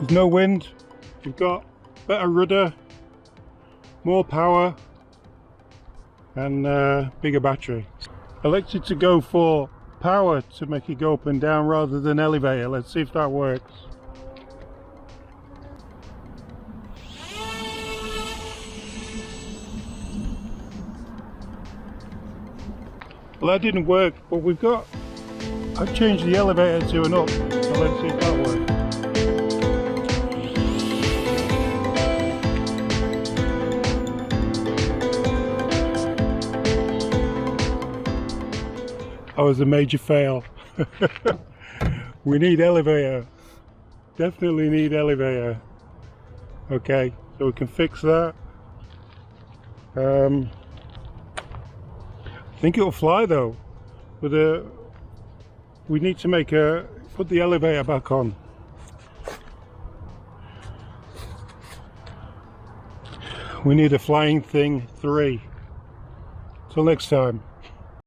There's no wind. You've got better rudder, more power, and bigger battery. I elected to go for power to make it go up and down rather than elevator. Let's see if that works. Well, that didn't work, but I've changed the elevator to an up, so let's see if that works. That was a major fail. We need elevator. Definitely need elevator. Okay, so we can fix that. I think it'll fly though, but we need to put the elevator back on. We need a flying thing 3. Till next time.